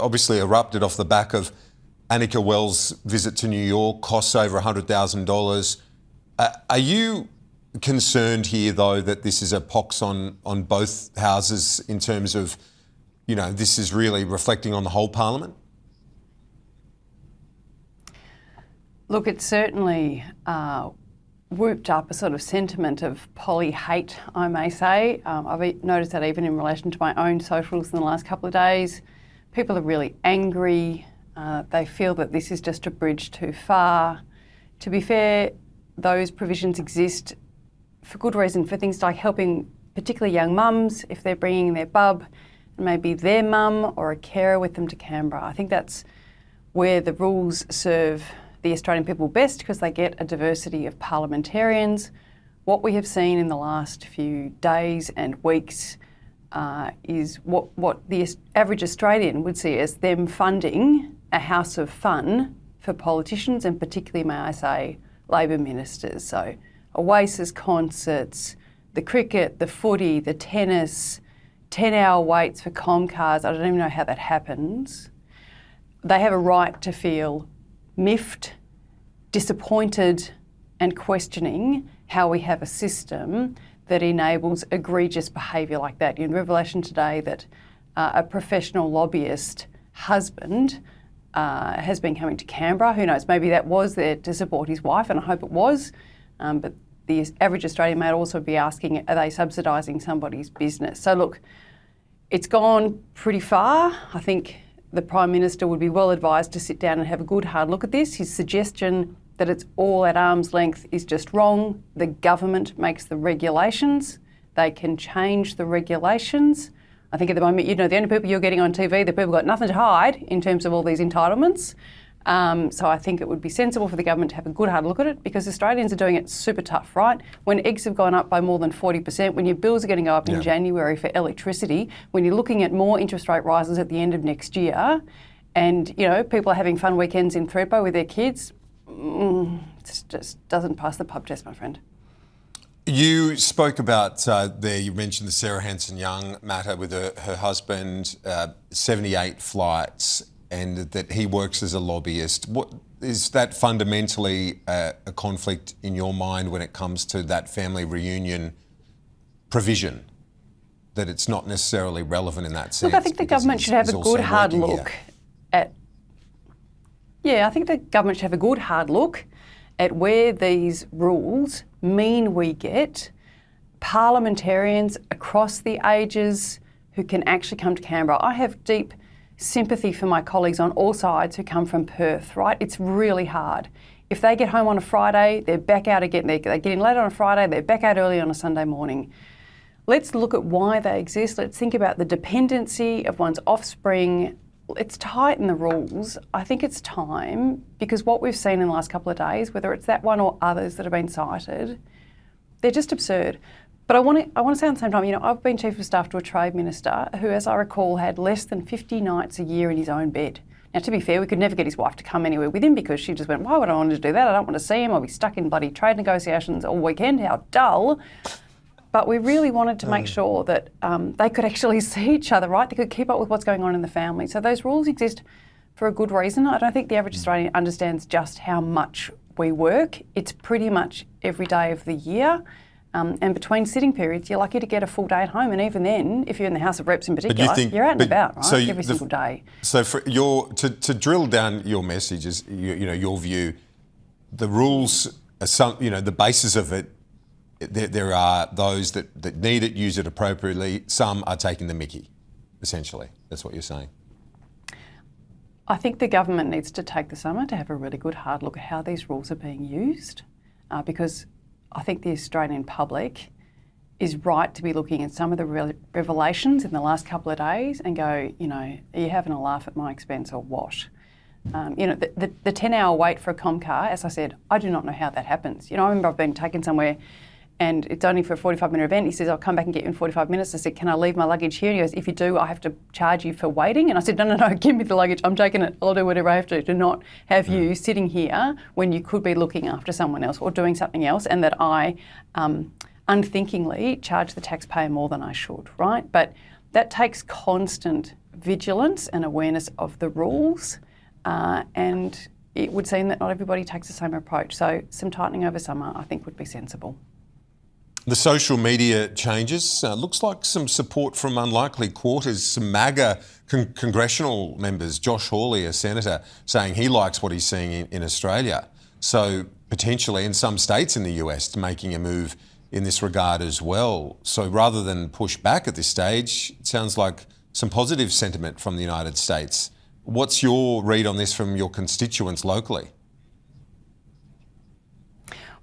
obviously erupted off the back of Annika Wells' visit to New York, costs over $100,000. Are you concerned here, though, that this is a pox on both houses in terms of, this is really reflecting on the whole Parliament? Look, it's certainly whooped up a sort of sentiment of poly-hate, I may say. I've noticed that even in relation to my own socials in the last couple of days. People are really angry. They feel that this is just a bridge too far. To be fair, those provisions exist for good reason, for things like helping particularly young mums if they're bringing their bub, and maybe their mum or a carer with them to Canberra. I think that's where the rules serve the Australian people best, because they get a diversity of parliamentarians. What we have seen in the last few days and weeks is what the average Australian would see as them funding a house of fun for politicians, and particularly, may I say, Labor ministers. So Oasis concerts, the cricket, the footy, the tennis, 10-hour waits for Comcars. I don't even know how that happens. They have a right to feel miffed, disappointed and questioning how we have a system that enables egregious behaviour like that. In revelation today that a professional lobbyist husband has been coming to Canberra. Who knows, maybe that was there to support his wife, and I hope it was. But the average Australian may also be asking, are they subsidising somebody's business? So look, it's gone pretty far. I think the Prime Minister would be well advised to sit down and have a good hard look at this. His suggestion that it's all at arm's length is just wrong. The government makes the regulations. They can change the regulations. I think at the moment, the only people you're getting on TV, the people got nothing to hide in terms of all these entitlements. So I think it would be sensible for the government to have a good hard look at it, because Australians are doing it super tough, right? When eggs have gone up by more than 40%, when your bills are going to go up in January for electricity, when you're looking at more interest rate rises at the end of next year, and people are having fun weekends in Thredbo with their kids, it just doesn't pass the pub test, my friend. You spoke about you mentioned the Sarah Hanson-Young matter with her husband, 78 flights, and that he works as a lobbyist. What is that fundamentally a conflict in your mind when it comes to that family reunion provision, that it's not necessarily relevant in that sense? Look, I think the government should have a good hard look at... Yeah, I think the government should have a good hard look at where these rules mean we get parliamentarians across the ages who can actually come to Canberra. I have deep sympathy for my colleagues on all sides who come from Perth, right? It's really hard. If they get home on a Friday, they're back out again. They get in late on a Friday, they're back out early on a Sunday morning. Let's look at why they exist. Let's think about the dependency of one's offspring. Let's tighten the rules. I think it's time, because what we've seen in the last couple of days, whether it's that one or others that have been cited, they're just absurd. But I want to say at the same time, I've been Chief of Staff to a Trade Minister who, as I recall, had less than 50 nights a year in his own bed. Now, to be fair, we could never get his wife to come anywhere with him, because she just went, why would I want to do that? I don't want to see him. I'll be stuck in bloody trade negotiations all weekend. How dull. But we really wanted to make sure that they could actually see each other, right? They could keep up with what's going on in the family. So those rules exist for a good reason. I don't think the average Australian understands just how much we work. It's pretty much every day of the year. And between sitting periods, you're lucky to get a full day at home. And even then, if you're in the House of Reps in particular, you're out and about, right? So every single day. So for to drill down your message, is your view, the rules are the basis of it. There are those that need it, use it appropriately. Some are taking the mickey, essentially. That's what you're saying. I think the government needs to take the summer to have a really good hard look at how these rules are being used, because I think the Australian public is right to be looking at some of the revelations in the last couple of days and go, are you having a laugh at my expense or what? The 10-hour wait for a Comcar, as I said, I do not know how that happens. I remember I've been taken somewhere and it's only for a 45-minute event. He says, I'll come back and get you in 45 minutes. I said, can I leave my luggage here? He goes, if you do, I have to charge you for waiting. And I said, no, give me the luggage. I'm taking it. I'll do whatever I have to not have you sitting here when you could be looking after someone else or doing something else, and that I unthinkingly charge the taxpayer more than I should, right? But that takes constant vigilance and awareness of the rules, and it would seem that not everybody takes the same approach. So some tightening over summer, I think, would be sensible. The social media changes. Looks like some support from unlikely quarters. Some MAGA congressional members, Josh Hawley, a senator, saying he likes what he's seeing in Australia. So potentially in some states in the US making a move in this regard as well. So rather than push back at this stage, it sounds like some positive sentiment from the United States. What's your read on this from your constituents locally?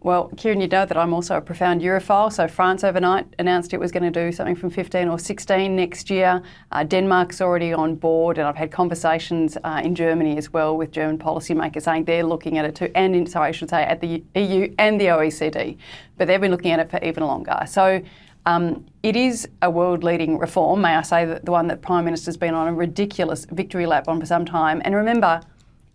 Well, Kieran, you know that I'm also a profound Europhile. So France overnight announced it was going to do something from 15 or 16 next year. Denmark's already on board, and I've had conversations in Germany as well with German policymakers saying they're looking at it too, and at the EU and the OECD. But they've been looking at it for even longer. So it is a world-leading reform, may I say, the one that the Prime Minister's been on a ridiculous victory lap on for some time. And remember,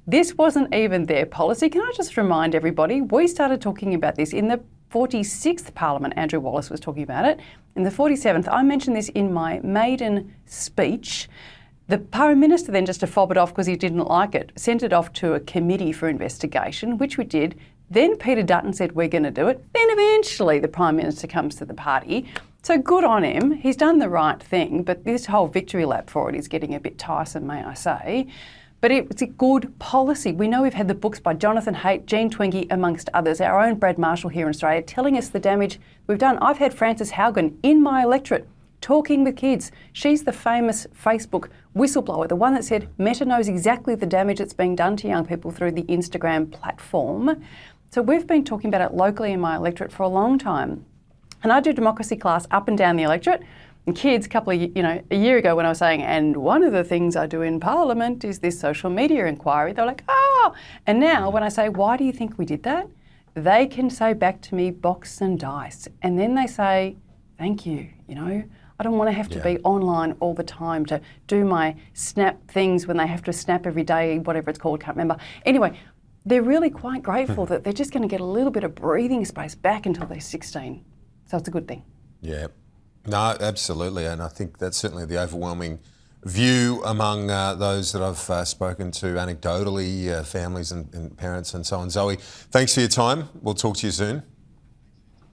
this wasn't even their policy. Can I just remind everybody, we started talking about this in the 46th Parliament. Andrew Wallace was talking about it. In the 47th, I mentioned this in my maiden speech. The Prime Minister then, just to fob it off because he didn't like it, sent it off to a committee for investigation, which we did. Then Peter Dutton said, we're going to do it. Then eventually the Prime Minister comes to the party. So good on him. He's done the right thing, but this whole victory lap for it is getting a bit tiresome, may I say. But it's a good policy. We know we've had the books by Jonathan Haidt, Jean Twenge, amongst others, our own Brad Marshall here in Australia, telling us the damage we've done. I've had Frances Haugen in my electorate talking with kids. She's the famous Facebook whistleblower, the one that said Meta knows exactly the damage that's being done to young people through the Instagram platform. So we've been talking about it locally in my electorate for a long time. And I do democracy class up and down the electorate. And kids, a year ago when I was saying, and one of the things I do in Parliament is this social media inquiry, they're like, oh. And now when I say, why do you think we did that? They can say back to me, box and dice. And then they say, thank you, I don't want to have to be online all the time to do my snap things when they have to snap every day, whatever it's called, can't remember. Anyway, they're really quite grateful that they're just going to get a little bit of breathing space back until they're 16. So it's a good thing. Yeah. No, absolutely, and I think that's certainly the overwhelming view among those that I've spoken to anecdotally, families and parents and so on. Zoe, thanks for your time. We'll talk to you soon.